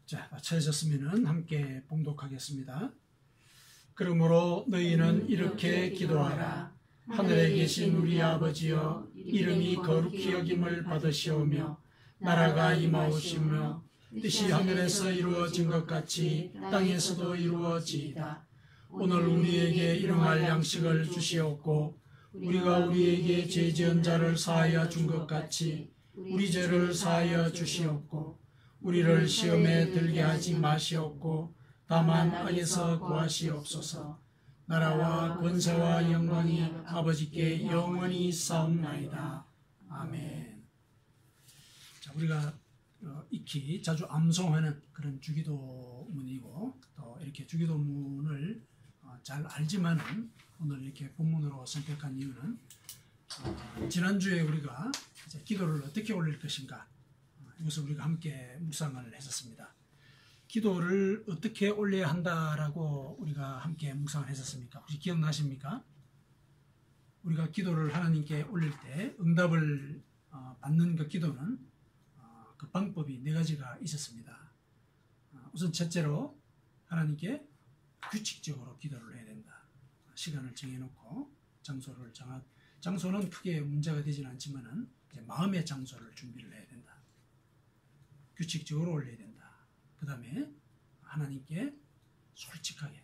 자, 찾으셨으면 함께 봉독하겠습니다. 그러므로 너희는 이렇게 기도하라. 하늘에 계신 우리 아버지여, 이름이 거룩히 여김을 받으시오며 나라가 임하오시며 뜻이 하늘에서 이루어진 것 같이 땅에서도 이루어지이다. 오늘 우리에게 일용할 양식을 주시옵고 우리가 우리에게 죄 지은 자를 사하여 준 것 같이 우리 죄를 사하여 주시옵고 우리를 시험에 들게 하지 마시옵고 다만 악에서 구하시옵소서. 나라와 권세와 영광이 아버지께 영원히 있사옵나이다. 아멘. 자, 우리가 익히 자주 암송하는 그런 주기도문이고 또 이렇게 주기도문을 잘 알지만은 오늘 이렇게 본문으로 선택한 이유는 지난주에 우리가 이제 기도를 어떻게 올릴 것인가 이것을 우리가 함께 묵상을 했었습니다. 기도를 어떻게 올려야 한다라고 우리가 함께 묵상을 했었습니까? 혹시 기억나십니까? 우리가 기도를 하나님께 올릴 때 응답을 받는 그 기도는 그 방법이 4가지가 있었습니다. 우선 첫째로 하나님께 규칙적으로 기도를 해야 된다. 시간을 정해놓고 장소는 크게 문제가 되지는 않지만은 이제 마음의 장소를 준비를 해야 된다. 규칙적으로 올려야 된다. 그 다음에 하나님께 솔직하게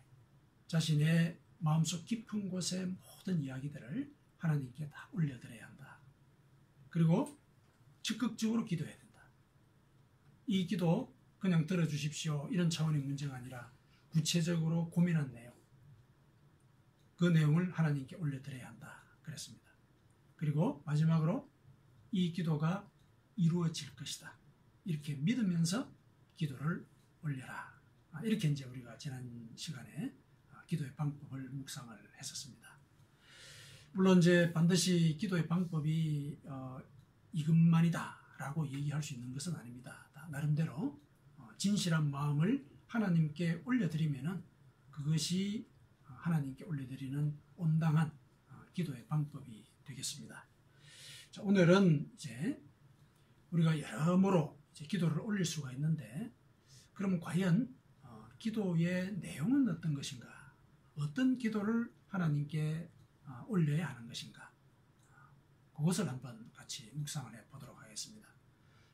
자신의 마음속 깊은 곳의 모든 이야기들을 하나님께 다 올려드려야 한다. 그리고 적극적으로 기도해야 된다. 이 기도 그냥 들어주십시오 이런 차원의 문제가 아니라 구체적으로 고민한 내용, 그 내용을 하나님께 올려드려야 한다 그랬습니다. 그리고 마지막으로 이 기도가 이루어질 것이다 이렇게 믿으면서 기도를 올려라. 이렇게 이제 우리가 지난 시간에 기도의 방법을 묵상을 했었습니다. 물론 이제 반드시 기도의 방법이 이것만이다라고 얘기할 수 있는 것은 아닙니다. 나름대로 진실한 마음을 하나님께 올려드리면은 그것이 하나님께 올려드리는 온당한 기도의 방법이 되겠습니다. 자, 오늘은 이제 우리가 여러모로 이제 기도를 올릴 수가 있는데 그러면 과연 기도의 내용은 어떤 것인가? 어떤 기도를 하나님께 올려야 하는 것인가? 그것을 한번 같이 묵상을 해보도록 하겠습니다.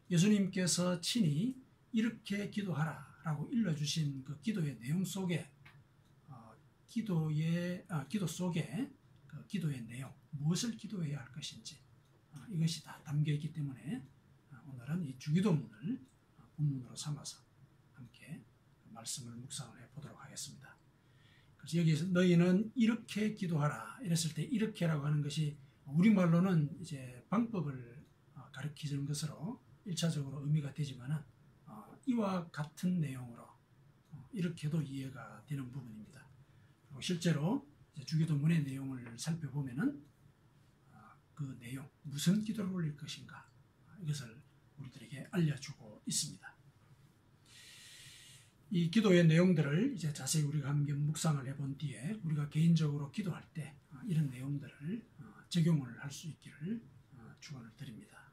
예수님께서 친히 이렇게 기도하라 라고 일러주신 그 기도의 내용 속에 기도 속에 그 기도의 내용, 무엇을 기도해야 할 것인지 이것이 다 담겨 있기 때문에 오늘은 이 주기도문을 본문으로 삼아서 함께 말씀을 묵상을 해보도록 하겠습니다. 그래서 여기서 너희는 이렇게 기도하라 이랬을 때 이렇게라고 하는 것이 우리말로는 이제 방법을 가르치는 것으로 1차적으로 의미가 되지만은 이와 같은 내용으로 이렇게도 이해가 되는 부분입니다. 그리고 실제로 주기도문의 내용을 살펴보면은 그 내용, 무슨 기도를 올릴 것인가 이것을 우리들에게 알려주고 있습니다. 이 기도의 내용들을 이제 자세히 우리가 함께 묵상을 해본 뒤에 우리가 개인적으로 기도할 때 이런 내용들을 적용을 할 수 있기를 축원을 드립니다.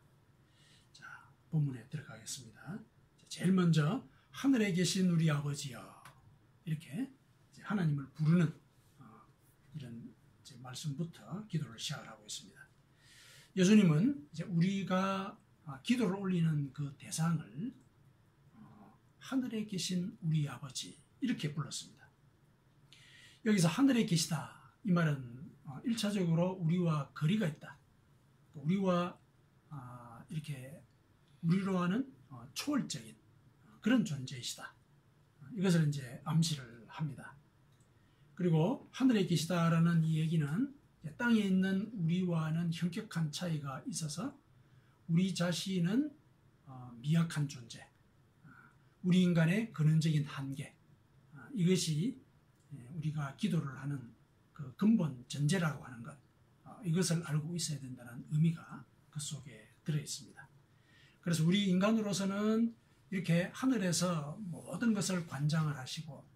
자, 본문에 들어가겠습니다. 제일 먼저 하늘에 계신 우리 아버지여 이렇게 이제 하나님을 부르는 이런 이제 말씀부터 기도를 시작을 하고 있습니다. 예수님은 이제 우리가 기도를 올리는 그 대상을 하늘에 계신 우리 아버지 이렇게 불렀습니다. 여기서 하늘에 계시다 이 말은 1차적으로 우리와 거리가 있다. 우리와 이렇게 우리로 하는 초월적인 그런 존재이시다. 이것을 이제 암시를 합니다. 그리고 하늘에 계시다라는 이 얘기는 땅에 있는 우리와는 현격한 차이가 있어서 우리 자신은 미약한 존재, 우리 인간의 근원적인 한계, 이것이 우리가 기도를 하는 그 근본 전제라고 하는 것, 이것을 알고 있어야 된다는 의미가 그 속에 들어 있습니다. 그래서 우리 인간으로서는 이렇게 하늘에서 모든 것을 관장을 하시고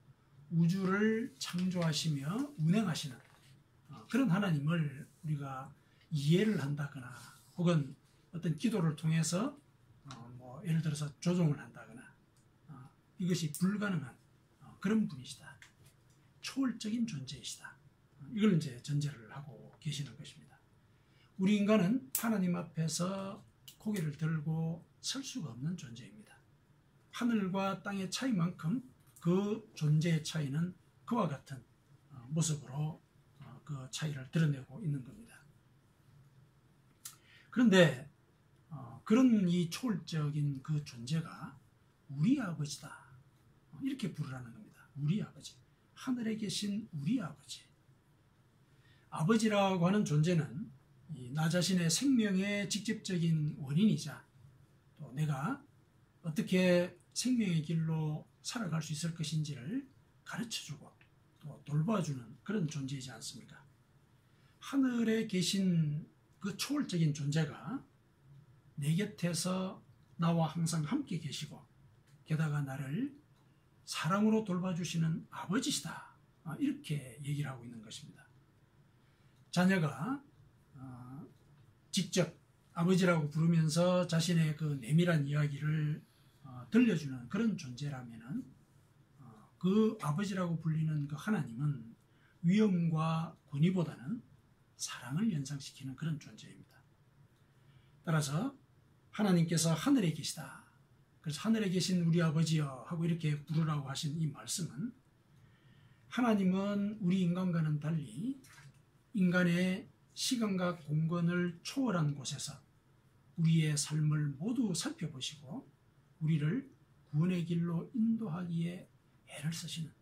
우주를 창조하시며 운행하시는 그런 하나님을 우리가 이해를 한다거나 혹은 어떤 기도를 통해서 예를 들어서 조종을 한다거나 이것이 불가능한 그런 분이시다. 초월적인 존재이시다. 이걸 이제 전제를 하고 계시는 것입니다. 우리 인간은 하나님 앞에서 고개를 들고 설 수가 없는 존재입니다. 하늘과 땅의 차이만큼 그 존재의 차이는 그와 같은 모습으로 그 차이를 드러내고 있는 겁니다. 그런데 그런 이 초월적인 그 존재가 우리 아버지다. 이렇게 부르라는 겁니다. 우리 아버지. 하늘에 계신 우리 아버지. 아버지라고 하는 존재는 나 자신의 생명의 직접적인 원인이자 또 내가 어떻게 생명의 길로 살아갈 수 있을 것인지를 가르쳐주고 또 돌봐주는 그런 존재이지 않습니까? 하늘에 계신 그 초월적인 존재가 내 곁에서 나와 항상 함께 계시고 게다가 나를 사랑으로 돌봐주시는 아버지시다. 이렇게 얘기를 하고 있는 것입니다. 자녀가 직접 아버지라고 부르면서 자신의 그 내밀한 이야기를 들려주는 그런 존재라면은 그 아버지라고 불리는 그 하나님은 위엄과 권위보다는 사랑을 연상시키는 그런 존재입니다. 따라서 하나님께서 하늘에 계시다. 그래서 하늘에 계신 우리 아버지여 하고 이렇게 부르라고 하신 이 말씀은 하나님은 우리 인간과는 달리 인간의 시간과 공간을 초월한 곳에서 우리의 삶을 모두 살펴보시고 우리를 구원의 길로 인도하기에 애를 쓰시는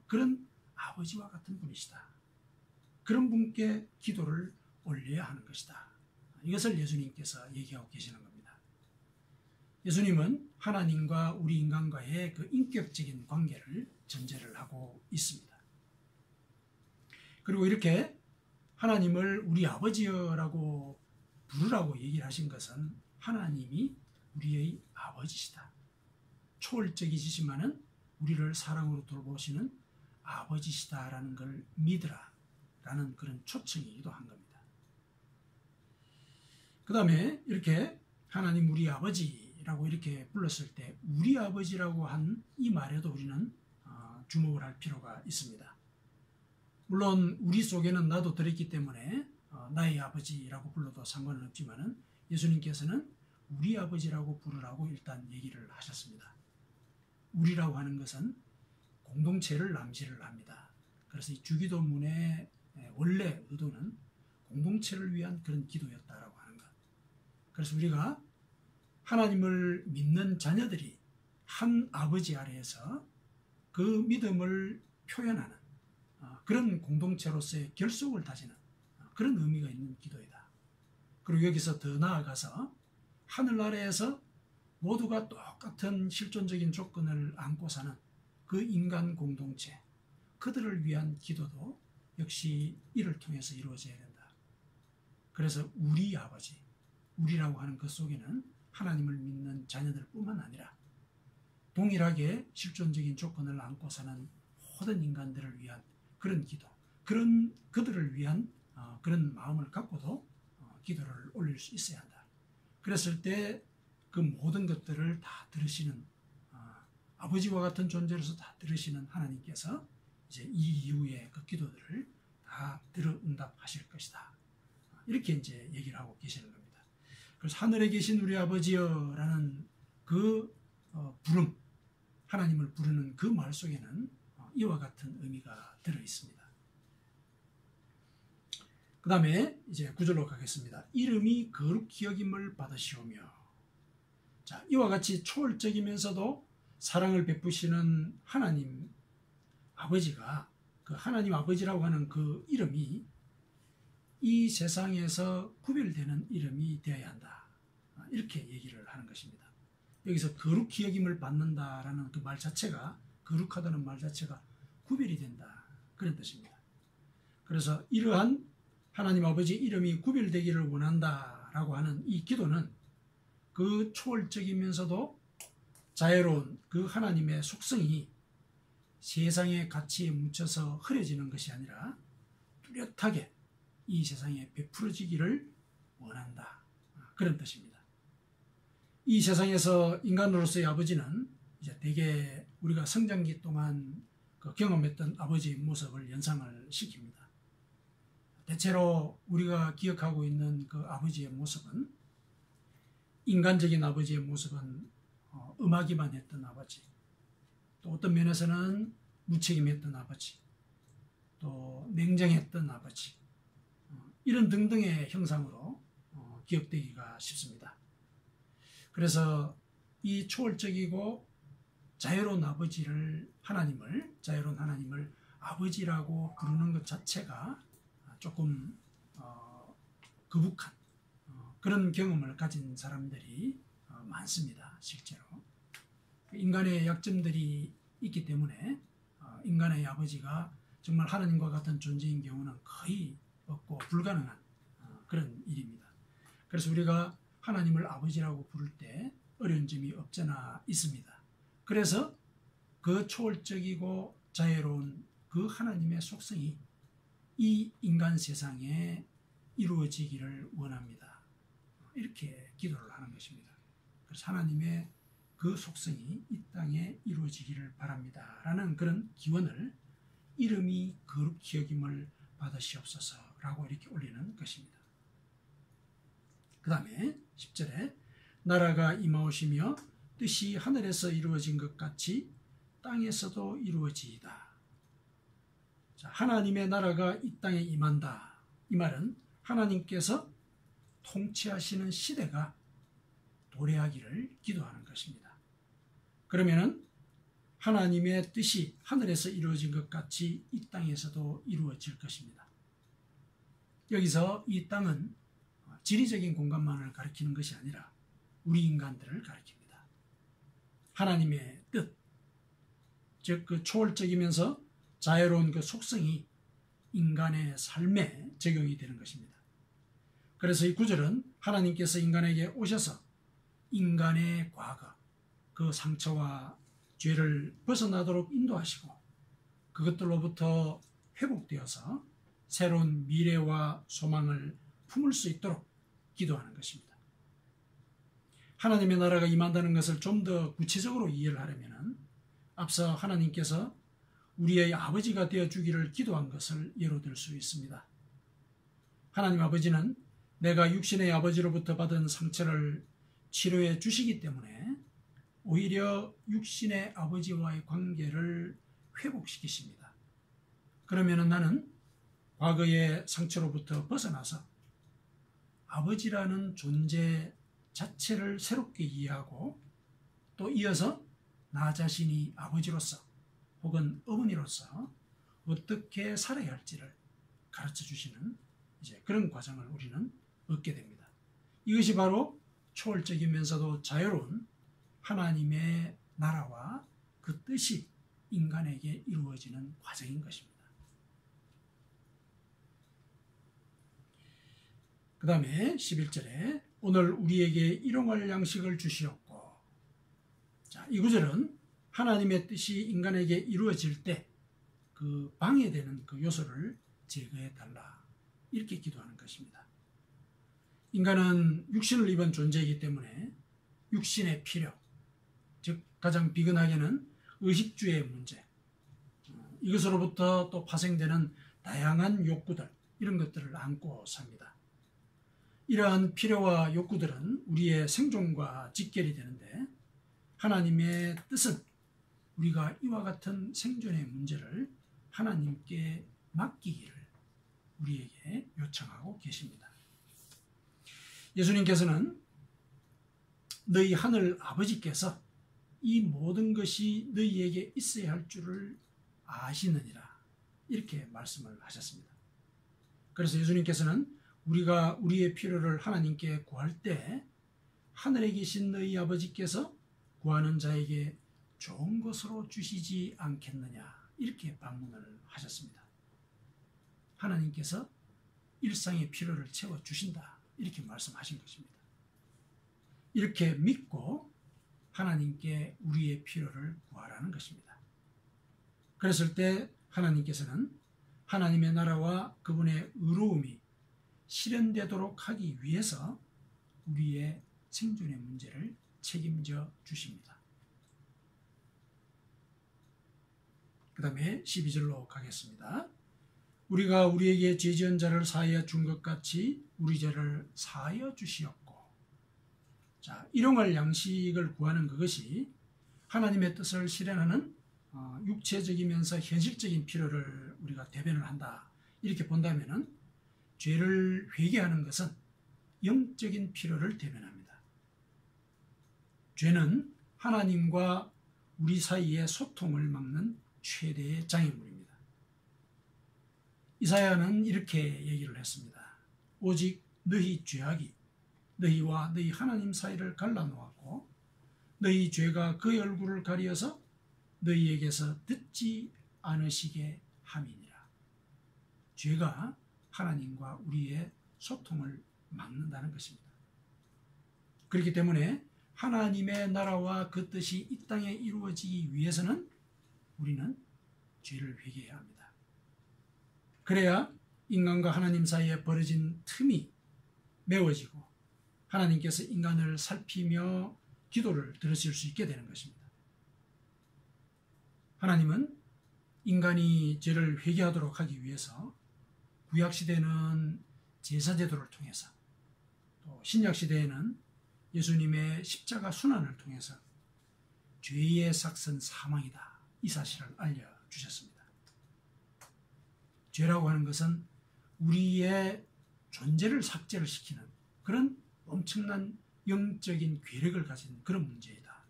그런 아버지와 같은 분이시다. 그런 분께 기도를 올려야 하는 것이다. 이것을 예수님께서 얘기하고 계시는 겁니다. 예수님은 하나님과 우리 인간과의 그 인격적인 관계를 전제를 하고 있습니다. 그리고 이렇게 하나님을 우리 아버지여라고 부르라고 얘기를 하신 것은 하나님이 우리의 아버지시다. 초월적이시지만은 우리를 사랑으로 돌보시는 아버지시다라는 걸 믿으라 라는 그런 초청이기도 한 겁니다. 그 다음에 이렇게 하나님 우리 아버지라고 이렇게 불렀을 때 우리 아버지라고 한 이 말에도 우리는 주목을 할 필요가 있습니다. 물론 우리 속에는 나도 들었기 때문에 나의 아버지라고 불러도 상관은 없지만은 예수님께서는 우리 아버지라고 부르라고 일단 얘기를 하셨습니다. 우리라고 하는 것은 공동체를 남지를 합니다. 그래서 이 주기도문의 원래 의도는 공동체를 위한 그런 기도였다라고 하는 것. 그래서 우리가 하나님을 믿는 자녀들이 한 아버지 아래에서 그 믿음을 표현하는 그런 공동체로서의 결속을 다지는 그런 의미가 있는 기도이다. 그리고 여기서 더 나아가서 하늘나라에서 모두가 똑같은 실존적인 조건을 안고 사는 그 인간 공동체, 그들을 위한 기도도 역시 이를 통해서 이루어져야 된다. 그래서 우리 아버지, 우리라고 하는 그 속에는 하나님을 믿는 자녀들뿐만 아니라 동일하게 실존적인 조건을 안고 사는 모든 인간들을 위한 그런 기도, 그런 그들을 위한 그런 마음을 갖고도 기도를 올릴 수 있어야 한다. 그랬을 때 그 모든 것들을 다 들으시는 아버지와 같은 존재로서 다 들으시는 하나님께서 이제 이 이후의 그 기도들을 다 들어 응답하실 것이다. 이렇게 이제 얘기를 하고 계시는 겁니다. 그래서 하늘에 계신 우리 아버지여라는 그 부름, 하나님을 부르는 그 말 속에는 이와 같은 의미가 들어 있습니다. 그 다음에 이제 9절로 가겠습니다. 이름이 거룩히 여김을 받으시오며. 자, 이와 같이 초월적이면서도 사랑을 베푸시는 하나님 아버지가 그 하나님 아버지라고 하는 그 이름이 이 세상에서 구별되는 이름이 되어야 한다. 이렇게 얘기를 하는 것입니다. 여기서 거룩히 여김을 받는다라는 그 말 자체가, 거룩하다는 말 자체가 구별이 된다. 그런 뜻입니다. 그래서 이러한 하나님 아버지 이름이 구별되기를 원한다라고 하는 이 기도는 그 초월적이면서도 자애로운 그 하나님의 속성이 세상의 가치에 묻혀서 흐려지는 것이 아니라 뚜렷하게 이 세상에 베풀어지기를 원한다. 그런 뜻입니다. 이 세상에서 인간으로서의 아버지는 이제 대개 우리가 성장기 동안 그 경험했던 아버지의 모습을 연상을 시킵니다. 대체로 우리가 기억하고 있는 그 아버지의 모습은, 인간적인 아버지의 모습은 음하기만 했던 아버지, 또 어떤 면에서는 무책임했던 아버지, 또 냉정했던 아버지, 이런 등등의 형상으로 기억되기가 쉽습니다. 그래서 이 초월적이고 자유로운 자유로운 하나님을 아버지라고 부르는 것 자체가 조금 거북한 그런 경험을 가진 사람들이 많습니다. 실제로 인간의 약점들이 있기 때문에 인간의 아버지가 정말 하나님과 같은 존재인 경우는 거의 없고 불가능한 그런 일입니다. 그래서 우리가 하나님을 아버지라고 부를 때 어려운 점이 없잖아 있습니다. 그래서 그 초월적이고 자유로운 그 하나님의 속성이 이 인간 세상에 이루어지기를 원합니다. 이렇게 기도를 하는 것입니다. 그래서 하나님의 그 속성이 이 땅에 이루어지기를 바랍니다. 라는 그런 기원을 이름이 거룩히 여김을 받으시옵소서라고 이렇게 올리는 것입니다. 그 다음에 10절에 나라가 임하오시며 뜻이 하늘에서 이루어진 것 같이 땅에서도 이루어지이다. 자, 하나님의 나라가 이 땅에 임한다. 이 말은 하나님께서 통치하시는 시대가 도래하기를 기도하는 것입니다. 그러면은 하나님의 뜻이 하늘에서 이루어진 것 같이 이 땅에서도 이루어질 것입니다. 여기서 이 땅은 지리적인 공간만을 가리키는 것이 아니라 우리 인간들을 가리킵니다. 하나님의 뜻, 즉 그 초월적이면서 자유로운 그 속성이 인간의 삶에 적용이 되는 것입니다. 그래서 이 구절은 하나님께서 인간에게 오셔서 인간의 과거, 그 상처와 죄를 벗어나도록 인도하시고 그것들로부터 회복되어서 새로운 미래와 소망을 품을 수 있도록 기도하는 것입니다. 하나님의 나라가 임한다는 것을 좀 더 구체적으로 이해를 하려면 앞서 하나님께서 우리의 아버지가 되어주기를 기도한 것을 예로 들 수 있습니다. 하나님 아버지는 내가 육신의 아버지로부터 받은 상처를 치료해 주시기 때문에 오히려 육신의 아버지와의 관계를 회복시키십니다. 그러면 나는 과거의 상처로부터 벗어나서 아버지라는 존재 자체를 새롭게 이해하고 또 이어서 나 자신이 아버지로서 혹은 어머니로서 어떻게 살아야 할지를 가르쳐 주시는 이제 그런 과정을 우리는 얻게 됩니다. 이것이 바로 초월적이면서도 자유로운 하나님의 나라와 그 뜻이 인간에게 이루어지는 과정인 것입니다. 그 다음에 11절에 오늘 우리에게 일용할 양식을 주시옵고, 자, 이 구절은 하나님의 뜻이 인간에게 이루어질 때 그 방해되는 그 요소를 제거해 달라 이렇게 기도하는 것입니다. 인간은 육신을 입은 존재이기 때문에 육신의 필요, 즉 가장 비근하게는 의식주의 문제, 이것으로부터 또 파생되는 다양한 욕구들, 이런 것들을 안고 삽니다. 이러한 필요와 욕구들은 우리의 생존과 직결이 되는데 하나님의 뜻은 우리가 이와 같은 생존의 문제를 하나님께 맡기기를 우리에게 요청하고 계십니다. 예수님께서는 너희 하늘 아버지께서 이 모든 것이 너희에게 있어야 할 줄을 아시느니라 이렇게 말씀을 하셨습니다. 그래서 예수님께서는 우리가 우리의 필요를 하나님께 구할 때 하늘에 계신 너희 아버지께서 구하는 자에게 좋은 것으로 주시지 않겠느냐 이렇게 반문을 하셨습니다. 하나님께서 일상의 필요를 채워주신다 이렇게 말씀하신 것입니다. 이렇게 믿고 하나님께 우리의 필요를 구하라는 것입니다. 그랬을 때 하나님께서는 하나님의 나라와 그분의 의로움이 실현되도록 하기 위해서 우리의 생존의 문제를 책임져 주십니다. 그 다음에 12절로 가겠습니다. 우리가 우리에게 죄 지은 자를 사하여 준 것 같이 우리 죄를 사하여 주시옵고. 자, 일용할 양식을 구하는 그것이 하나님의 뜻을 실현하는 육체적이면서 현실적인 필요를 우리가 대변을 한다. 이렇게 본다면은 죄를 회개하는 것은 영적인 필요를 대변합니다. 죄는 하나님과 우리 사이의 소통을 막는 최대의 장애물입니다. 이사야는 이렇게 얘기를 했습니다. 오직 너희 죄악이 너희와 너희 하나님 사이를 갈라놓았고 너희 죄가 그의 얼굴을 가리어서 너희에게서 듣지 않으시게 함이니라. 죄가 하나님과 우리의 소통을 막는다는 것입니다. 그렇기 때문에 하나님의 나라와 그 뜻이 이 땅에 이루어지기 위해서는 우리는 죄를 회개해야 합니다. 그래야 인간과 하나님 사이에 벌어진 틈이 메워지고 하나님께서 인간을 살피며 기도를 들으실 수 있게 되는 것입니다. 하나님은 인간이 죄를 회개하도록 하기 위해서 구약시대는 제사제도를 통해서 또 신약시대에는 예수님의 십자가 순환을 통해서 죄의 삭은 사망이다. 이 사실을 알려주셨습니다. 죄라고 하는 것은 우리의 존재를 삭제를 시키는 그런 엄청난 영적인 괴력을 가진 그런 문제이다.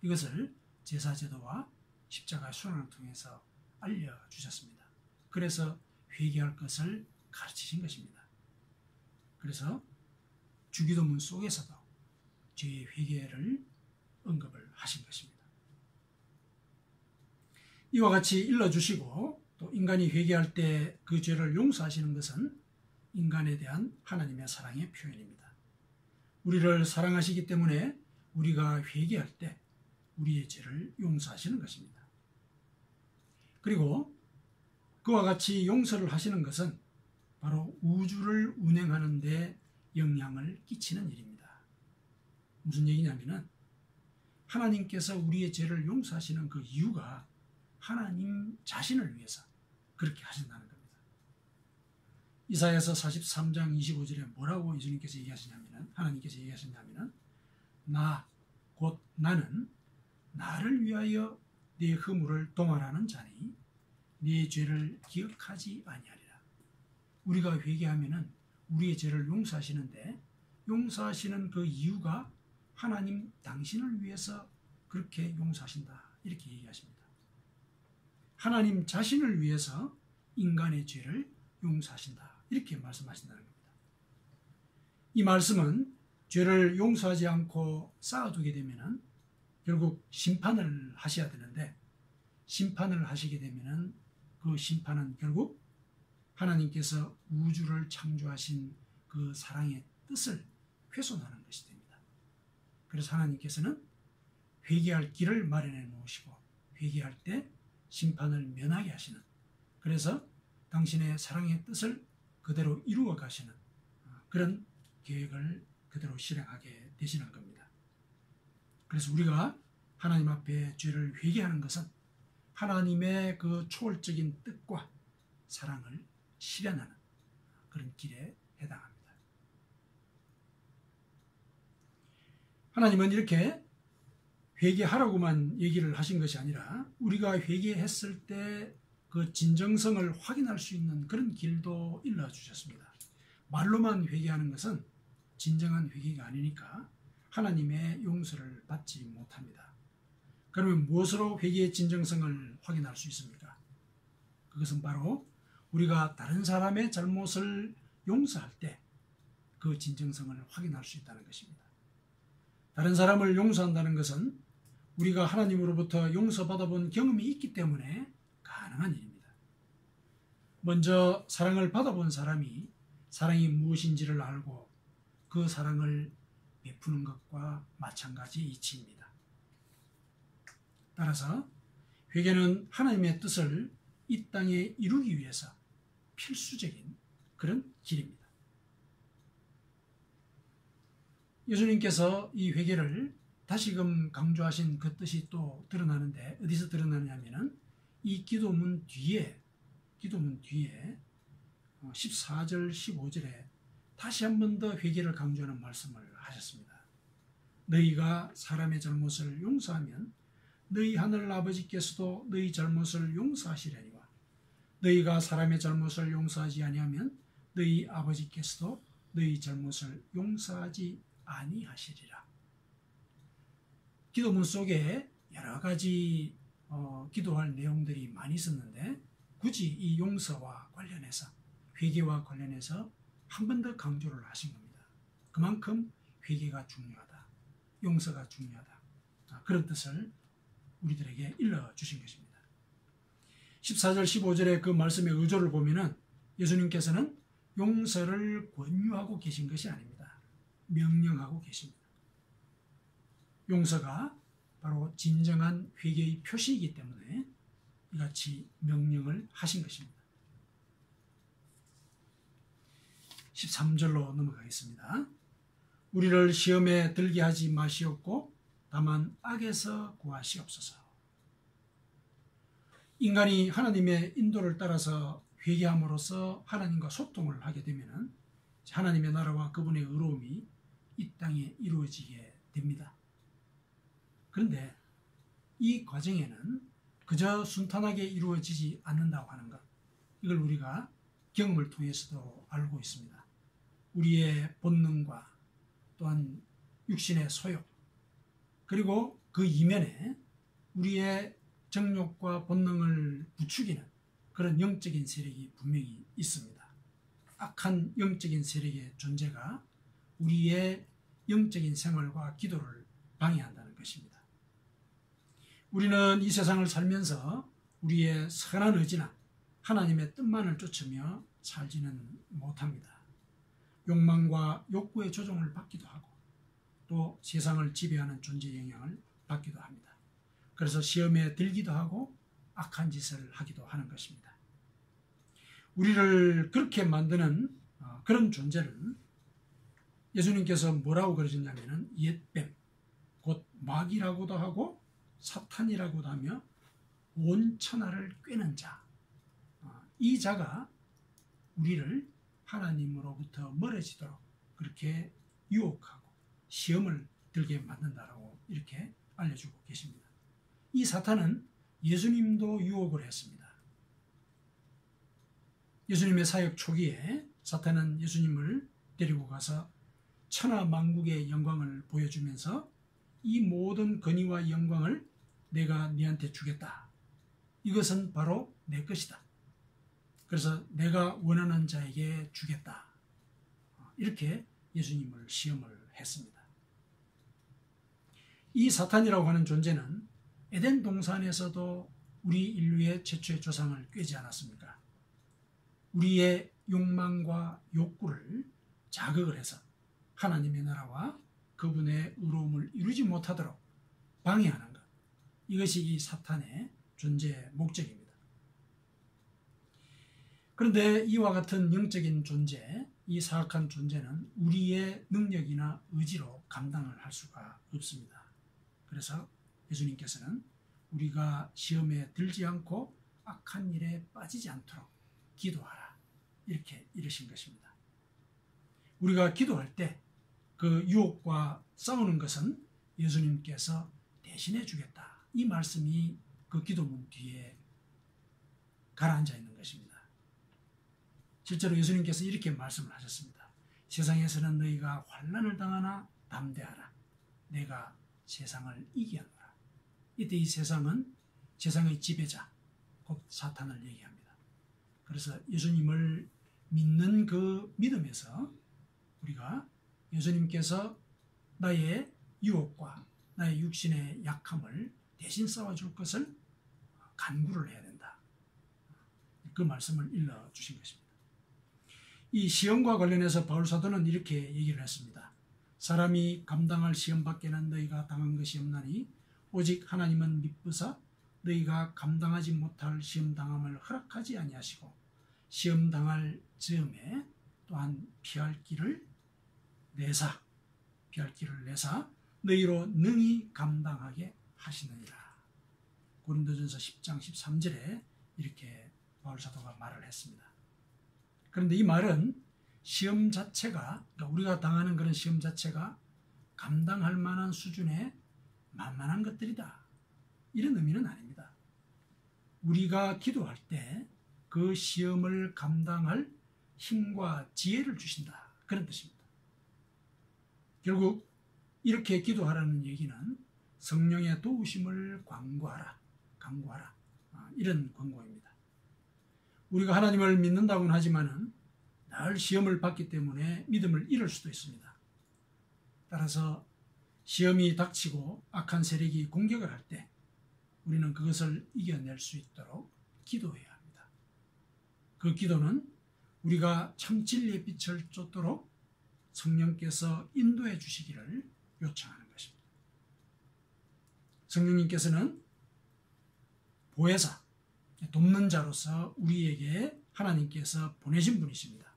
이것을 제사제도와 십자가 순환을 통해서 알려주셨습니다. 그래서 회개할 것을 가르치신 것입니다. 그래서 주기도문 속에서도 죄의 회개를 언급을 하신 것입니다. 이와 같이 일러주시고 또 인간이 회개할 때 그 죄를 용서하시는 것은 인간에 대한 하나님의 사랑의 표현입니다. 우리를 사랑하시기 때문에 우리가 회개할 때 우리의 죄를 용서하시는 것입니다. 그리고 그와 같이 용서를 하시는 것은 바로 우주를 운행하는 데 영향을 끼치는 일입니다. 무슨 얘기냐면은 하나님께서 우리의 죄를 용서하시는 그 이유가 하나님 자신을 위해서 그렇게 하신다는 겁니다. 이사야서 43장 25절에 뭐라고 예수님께서 얘기하시냐면은 하나님께서 얘기하셨냐면은 곧 나는 나를 위하여 네 허물을 도말하는 자니 네 죄를 기억하지 아니하리라. 우리가 회개하면은 우리의 죄를 용서하시는데 용서하시는 그 이유가 하나님 당신을 위해서 그렇게 용서하신다. 이렇게 얘기하십니다. 하나님 자신을 위해서 인간의 죄를 용서하신다. 이렇게 말씀하신다는 겁니다. 이 말씀은 죄를 용서하지 않고 쌓아두게 되면은 결국 심판을 하셔야 되는데 심판을 하시게 되면은 그 심판은 결국 하나님께서 우주를 창조하신 그 사랑의 뜻을 훼손하는 것이 됩니다. 그래서 하나님께서는 회개할 길을 마련해 놓으시고 회개할 때 심판을 면하게 하시는 그래서 당신의 사랑의 뜻을 그대로 이루어 가시는 그런 계획을 그대로 실행하게 되시는 겁니다. 그래서 우리가 하나님 앞에 죄를 회개하는 것은 하나님의 그 초월적인 뜻과 사랑을 실현하는 그런 길에 해당합니다. 하나님은 이렇게 회개하라고만 얘기를 하신 것이 아니라 우리가 회개했을 때 그 진정성을 확인할 수 있는 그런 길도 일러주셨습니다. 말로만 회개하는 것은 진정한 회개가 아니니까 하나님의 용서를 받지 못합니다. 그러면 무엇으로 회개의 진정성을 확인할 수 있습니까? 그것은 바로 우리가 다른 사람의 잘못을 용서할 때 그 진정성을 확인할 수 있다는 것입니다. 다른 사람을 용서한다는 것은 우리가 하나님으로부터 용서받아 본 경험이 있기 때문에 가능한 일입니다. 먼저 사랑을 받아본 사람이 사랑이 무엇인지를 알고 그 사랑을 베푸는 것과 마찬가지 이치입니다. 따라서 회개는 하나님의 뜻을 이 땅에 이루기 위해서 필수적인 그런 길입니다. 예수님께서 이 회개를 다시금 강조하신 그 뜻이 또 드러나는데 어디서 드러나냐면은 이 기도문 뒤에 14절 15절에 다시 한 번 더 회개를 강조하는 말씀을 하셨습니다. 너희가 사람의 잘못을 용서하면 너희 하늘 아버지께서도 너희 잘못을 용서하시려니와 너희가 사람의 잘못을 용서하지 아니하면 너희 아버지께서도 너희 잘못을 용서하지 아니하시리라. 기도문 속에 여러 가지 기도할 내용들이 많이 있었는데 굳이 이 용서와 관련해서 회개와 관련해서 한 번 더 강조를 하신 겁니다. 그만큼 회개가 중요하다. 용서가 중요하다. 그런 뜻을 우리들에게 일러주신 것입니다. 14절 15절의 그 말씀의 의조를 보면은 예수님께서는 용서를 권유하고 계신 것이 아닙니다. 명령하고 계십니다. 용서가 바로 진정한 회개의 표시이기 때문에 이같이 명령을 하신 것입니다. 13절로 넘어가겠습니다. 우리를 시험에 들게 하지 마시옵고 다만 악에서 구하시옵소서. 인간이 하나님의 인도를 따라서 회개함으로써 하나님과 소통을 하게 되면 하나님의 나라와 그분의 의로움이 이 땅에 이루어지게 됩니다. 그런데 이 과정에는 그저 순탄하게 이루어지지 않는다고 하는 것, 이걸 우리가 경험을 통해서도 알고 있습니다. 우리의 본능과 또한 육신의 소욕, 그리고 그 이면에 우리의 정욕과 본능을 부추기는 그런 영적인 세력이 분명히 있습니다. 악한 영적인 세력의 존재가 우리의 영적인 생활과 기도를 방해한다는 것입니다. 우리는 이 세상을 살면서 우리의 선한 의지나 하나님의 뜻만을 쫓으며 살지는 못합니다. 욕망과 욕구의 조종을 받기도 하고 또 세상을 지배하는 존재의 영향을 받기도 합니다. 그래서 시험에 들기도 하고 악한 짓을 하기도 하는 것입니다. 우리를 그렇게 만드는 그런 존재를 예수님께서 뭐라고 그러셨냐면 옛뱀, 곧 마귀라고도 하고 사탄이라고도 하며 온 천하를 꿰는 자, 이 자가 우리를 하나님으로부터 멀어지도록 그렇게 유혹하고 시험을 들게 만든다라고 이렇게 알려주고 계십니다. 이 사탄은 예수님도 유혹을 했습니다. 예수님의 사역 초기에 사탄은 예수님을 데리고 가서 천하 만국의 영광을 보여주면서 이 모든 권위와 영광을 내가 네한테 주겠다. 이것은 바로 내 것이다. 그래서 내가 원하는 자에게 주겠다. 이렇게 예수님을 시험을 했습니다. 이 사탄이라고 하는 존재는 에덴 동산에서도 우리 인류의 최초의 조상을 꿰지 않았습니까? 우리의 욕망과 욕구를 자극을 해서 하나님의 나라와 그분의 의로움을 이루지 못하도록 방해하는 것, 이것이 이 사탄의 존재의 목적입니다. 그런데 이와 같은 영적인 존재, 이 사악한 존재는 우리의 능력이나 의지로 감당을 할 수가 없습니다. 그래서 예수님께서는 우리가 시험에 들지 않고 악한 일에 빠지지 않도록 기도하라, 이렇게 이르신 것입니다. 우리가 기도할 때 그 유혹과 싸우는 것은 예수님께서 대신해 주겠다, 이 말씀이 그 기도문 뒤에 가라앉아 있는 것입니다. 실제로 예수님께서 이렇게 말씀을 하셨습니다. 세상에서는 너희가 환난을 당하나 담대하라. 내가 세상을 이기었노라. 이때 이 세상은 세상의 지배자, 곧 사탄을 얘기합니다. 그래서 예수님을 믿는 그 믿음에서 우리가 예수님께서 나의 유혹과 나의 육신의 약함을 대신 싸워줄 것을 간구를 해야 된다. 그 말씀을 일러주신 것입니다. 이 시험과 관련해서 바울 사도는 이렇게 얘기를 했습니다. 사람이 감당할 시험 밖에는 너희가 당한 것이 없나니 오직 하나님은 미쁘사 너희가 감당하지 못할 시험 당함을 허락하지 아니하시고 시험 당할 즈음에 또한 피할 길을 내사 너희로 능히 감당하게 하시느니라. 고린도전서 10장 13절에 이렇게 바울 사도가 말을 했습니다. 그런데 이 말은 시험 자체가, 그러니까 우리가 당하는 그런 시험 자체가 감당할 만한 수준의 만만한 것들이다, 이런 의미는 아닙니다. 우리가 기도할 때 그 시험을 감당할 힘과 지혜를 주신다, 그런 뜻입니다. 결국 이렇게 기도하라는 얘기는 성령의 도우심을 간구하라, 이런 권고입니다. 우리가 하나님을 믿는다고는 하지만은 늘 시험을 받기 때문에 믿음을 잃을 수도 있습니다. 따라서 시험이 닥치고 악한 세력이 공격을 할 때 우리는 그것을 이겨낼 수 있도록 기도해야 합니다. 그 기도는 우리가 참 진리의 빛을 쫓도록 성령께서 인도해 주시기를 요청하는 것입니다. 성령님께서는 보혜사, 돕는 자로서 우리에게 하나님께서 보내신 분이십니다.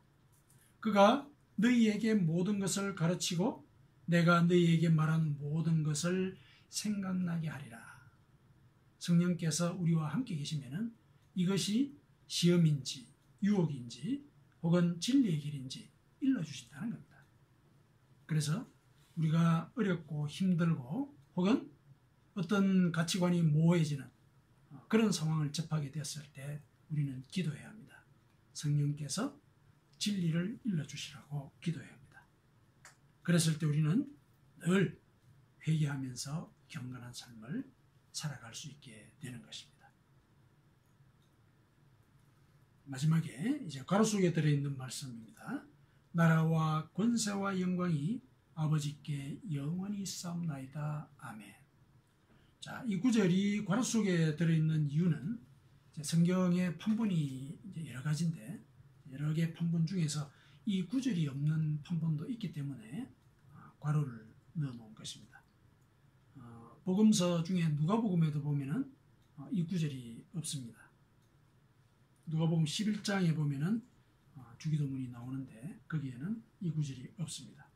그가 너희에게 모든 것을 가르치고 내가 너희에게 말한 모든 것을 생각나게 하리라. 성령께서 우리와 함께 계시면은 이것이 시험인지 유혹인지 혹은 진리의 길인지 일러주신다는 겁니다. 그래서 우리가 어렵고 힘들고 혹은 어떤 가치관이 모호해지는 그런 상황을 접하게 되었을 때 우리는 기도해야 합니다. 성령께서 진리를 일러주시라고 기도해야 합니다. 그랬을 때 우리는 늘 회개하면서 경건한 삶을 살아갈 수 있게 되는 것입니다. 마지막에 이제 괄호 속에 들어있는 말씀입니다. 나라와 권세와 영광이 아버지께 영원히 싸움나이다. 아멘. 자, 이 구절이 괄호 속에 들어있는 이유는 성경의 판본이 이제 여러 가지인데 여러 개의 판본 중에서 이 구절이 없는 판본도 있기 때문에 괄호를 넣어놓은 것입니다. 복음서 중에 누가복음에도 보면은 이 구절이 없습니다. 누가복음 11장에 보면은 주기도문이 나오는데 거기에는 이 구절이 없습니다.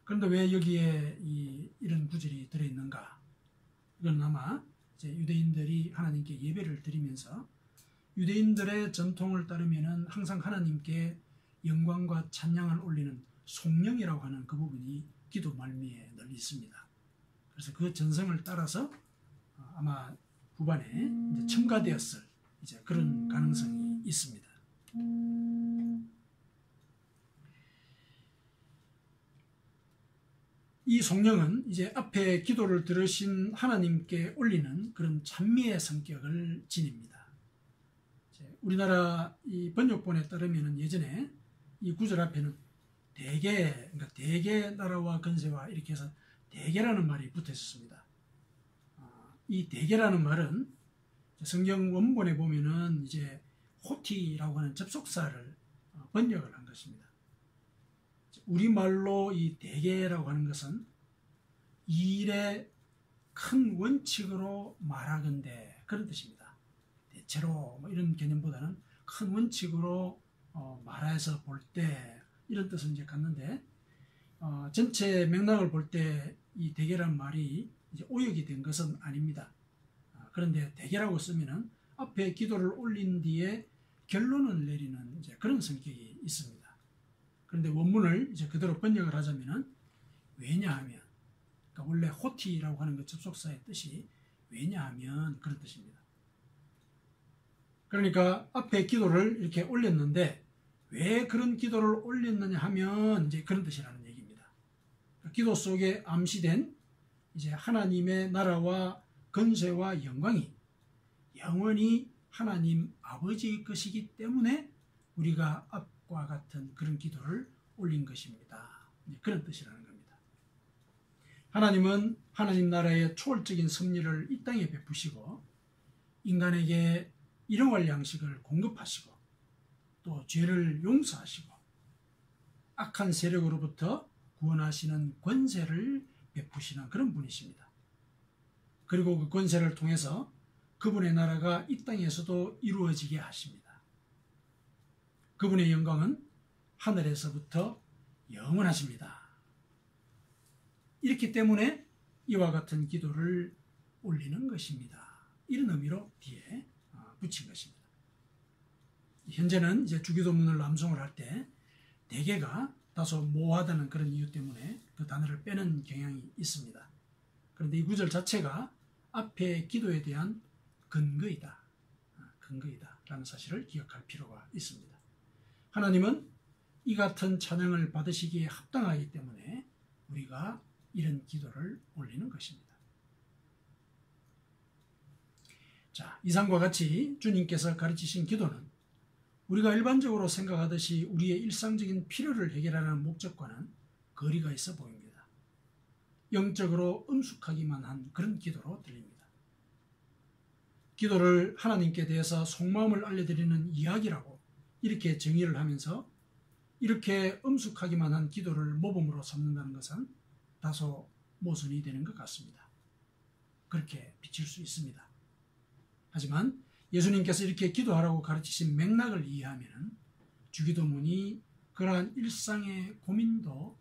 그런데 왜 여기에 이런 구절이 들어있는가? 이건 아마 이제 유대인들이 하나님께 예배를 드리면서 유대인들의 전통을 따르면은 항상 하나님께 영광과 찬양을 올리는 송영이라고 하는 그 부분이 기도 말미에 늘 있습니다. 그래서 그 전성을 따라서 아마 후반에 이제 첨가되었을 이제 그런 가능성이 있습니다. 이 송영은 이제 앞에 기도를 들으신 하나님께 올리는 그런 찬미의 성격을 지닙니다. 우리나라 이 번역본에 따르면 예전에 이 구절 앞에는 그러니까 대개 나라와 건세와 이렇게 해서 대개라는 말이 붙어 있었습니다. 이 대개라는 말은 성경 원본에 보면은 이제 호티라고 하는 접속사를 번역을 한 것입니다. 우리말로 이 대개라고 하는 것은 이 일의 큰 원칙으로 말하건대 그런 뜻입니다. 대체로 뭐 이런 개념보다는 큰 원칙으로 말해서 볼 때 이런 뜻을 이제 갖는데 전체 맥락을 볼 때 이 대개란 말이 이제 오역이 된 것은 아닙니다. 그런데 대개라고 쓰면은 앞에 기도를 올린 뒤에 결론을 내리는 이제 그런 성격이 있습니다. 그런데 원문을 이제 그대로 번역을 하자면은 왜냐하면, 그러니까 원래 호티라고 하는 그 접속사의 뜻이 왜냐하면 그런 뜻입니다. 그러니까 앞에 기도를 이렇게 올렸는데 왜 그런 기도를 올렸느냐 하면 이제 그런 뜻이라는 얘기입니다. 기도 속에 암시된 이제 하나님의 나라와 건세와 영광이 영원히 하나님 아버지의 것이기 때문에 우리가 앞과 같은 그런 기도를 올린 것입니다. 그런 뜻이라는 겁니다. 하나님은 하나님 나라의 초월적인 섭리를 이 땅에 베푸시고 인간에게 일용할 양식을 공급하시고 또 죄를 용서하시고 악한 세력으로부터 구원하시는 권세를 베푸시는 그런 분이십니다. 그리고 그 권세를 통해서 그분의 나라가 이 땅에서도 이루어지게 하십니다. 그분의 영광은 하늘에서부터 영원하십니다. 이렇기 때문에 이와 같은 기도를 올리는 것입니다. 이런 의미로 뒤에 붙인 것입니다. 현재는 이제 주기도문을 암송을 할 때 대개가 다소 모호하다는 그런 이유 때문에 그 단어를 빼는 경향이 있습니다. 그런데 이 구절 자체가 앞의 기도에 대한 근거이다 라는 사실을 기억할 필요가 있습니다. 하나님은 이 같은 찬양을 받으시기에 합당하기 때문에 우리가 이런 기도를 올리는 것입니다. 자, 이상과 같이 주님께서 가르치신 기도는 우리가 일반적으로 생각하듯이 우리의 일상적인 필요를 해결하는 목적과는 거리가 있어 보입니다. 영적으로 엄숙하기만 한 그런 기도로 들립니다. 기도를 하나님께 대해서 속마음을 알려드리는 이야기라고 이렇게 정의를 하면서 이렇게 엄숙하기만 한 기도를 모범으로 삼는다는 것은 다소 모순이 되는 것 같습니다. 그렇게 비칠 수 있습니다. 하지만 예수님께서 이렇게 기도하라고 가르치신 맥락을 이해하면 주기도문이 그러한 일상의 고민도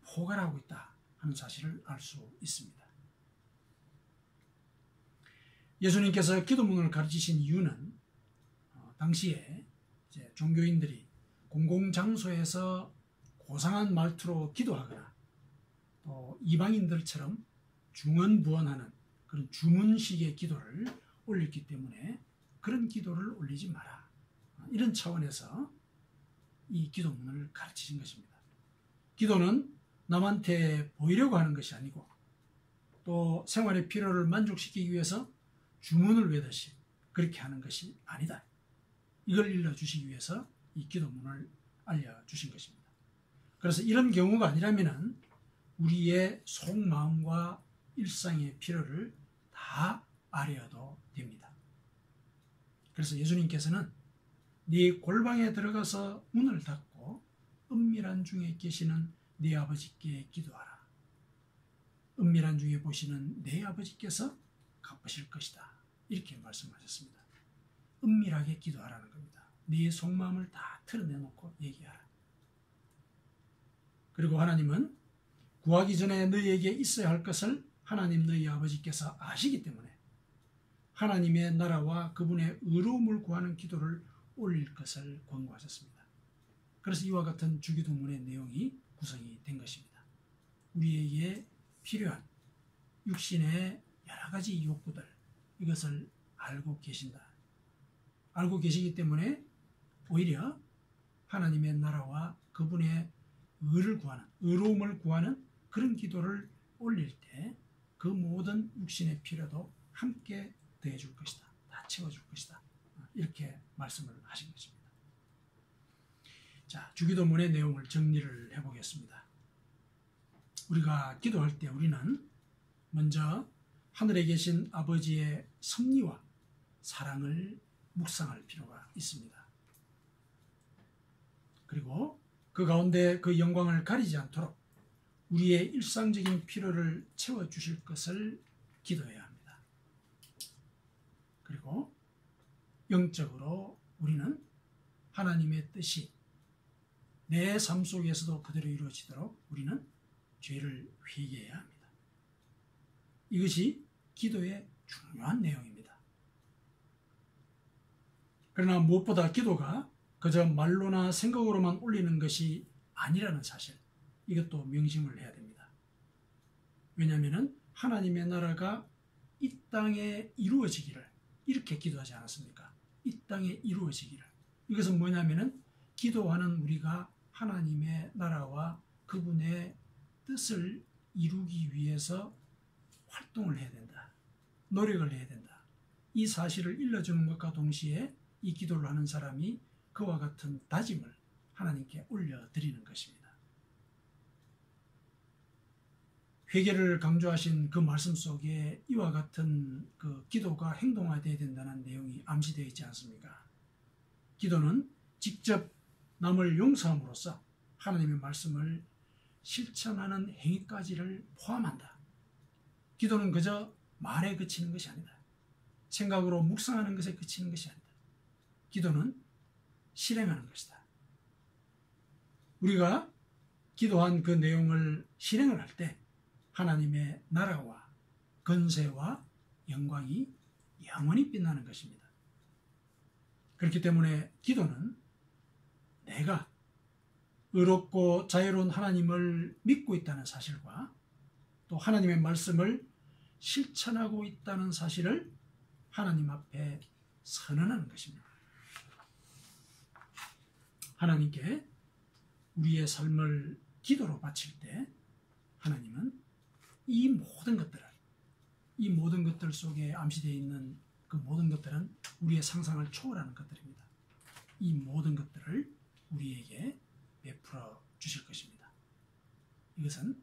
포괄하고 있다 하는 사실을 알 수 있습니다. 예수님께서 기도문을 가르치신 이유는 당시에 이제 종교인들이 공공장소에서 고상한 말투로 기도하거나 또 이방인들처럼 중언부언하는 그런 주문식의 기도를 올렸기 때문에 그런 기도를 올리지 마라. 이런 차원에서 이 기도문을 가르치신 것입니다. 기도는 남한테 보이려고 하는 것이 아니고 또 생활의 필요를 만족시키기 위해서 주문을 외듯이 그렇게 하는 것이 아니다. 이걸 일러주시기 위해서 이 기도문을 알려주신 것입니다. 그래서 이런 경우가 아니라면 우리의 속마음과 일상의 필요를 다 아뢰어도 됩니다. 그래서 예수님께서는 네 골방에 들어가서 문을 닫고 은밀한 중에 계시는 네 아버지께 기도하라. 은밀한 중에 보시는 네 아버지께서 갚으실 것이다. 이렇게 말씀하셨습니다. 은밀하게 기도하라는 겁니다. 네 속마음을 다 털어내놓고 얘기하라. 그리고 하나님은 구하기 전에 너희에게 있어야 할 것을 하나님 너희 아버지께서 아시기 때문에 하나님의 나라와 그분의 의로움을 구하는 기도를 올릴 것을 권고하셨습니다. 그래서 이와 같은 주기도문의 내용이 구성이 된 것입니다. 우리에게 필요한 육신의 여러 가지 욕구들, 이것을 알고 계신다. 알고 계시기 때문에 오히려 하나님의 나라와 그분의 의를 구하는, 의로움을 구하는 그런 기도를 올릴 때 그 모든 육신의 필요도 함께 더해줄 것이다. 다 채워줄 것이다. 이렇게 말씀을 하신 것입니다. 자, 주기도문의 내용을 정리를 해보겠습니다. 우리가 기도할 때 우리는 먼저 하늘에 계신 아버지의 섭리와 사랑을 묵상할 필요가 있습니다. 그리고 그 가운데 그 영광을 가리지 않도록 우리의 일상적인 필요를 채워주실 것을 기도해야 합니다. 그리고 영적으로 우리는 하나님의 뜻이 내 삶 속에서도 그대로 이루어지도록 우리는 죄를 회개해야 합니다. 이것이 기도의 중요한 내용입니다. 그러나 무엇보다 기도가 그저 말로나 생각으로만 올리는 것이 아니라는 사실, 이것도 명심을 해야 됩니다. 왜냐하면 하나님의 나라가 이 땅에 이루어지기를 이렇게 기도하지 않았습니까? 이 땅에 이루어지기를. 이것은 뭐냐면은 기도하는 우리가 하나님의 나라와 그분의 뜻을 이루기 위해서 활동을 해야 된다. 노력을 해야 된다. 이 사실을 일러주는 것과 동시에 이 기도를 하는 사람이 그와 같은 다짐을 하나님께 올려드리는 것입니다. 회개를 강조하신 그 말씀 속에 이와 같은 그 기도가 행동화되어야 된다는 내용이 암시되어 있지 않습니까? 기도는 직접 남을 용서함으로써 하나님의 말씀을 실천하는 행위까지를 포함한다. 기도는 그저 말에 그치는 것이 아니다. 생각으로 묵상하는 것에 그치는 것이 아니다. 기도는 실행하는 것이다. 우리가 기도한 그 내용을 실행을 할 때 하나님의 나라와 건세와 영광이 영원히 빛나는 것입니다. 그렇기 때문에 기도는 내가 의롭고 자유로운 하나님을 믿고 있다는 사실과 또 하나님의 말씀을 실천하고 있다는 사실을 하나님 앞에 선언하는 것입니다. 하나님께 우리의 삶을 기도로 바칠 때 하나님은 이 모든 것들 속에 암시되어 있는 그 모든 것들은 우리의 상상을 초월하는 것들입니다. 이 모든 것들을 우리에게 베풀어 주실 것입니다. 이것은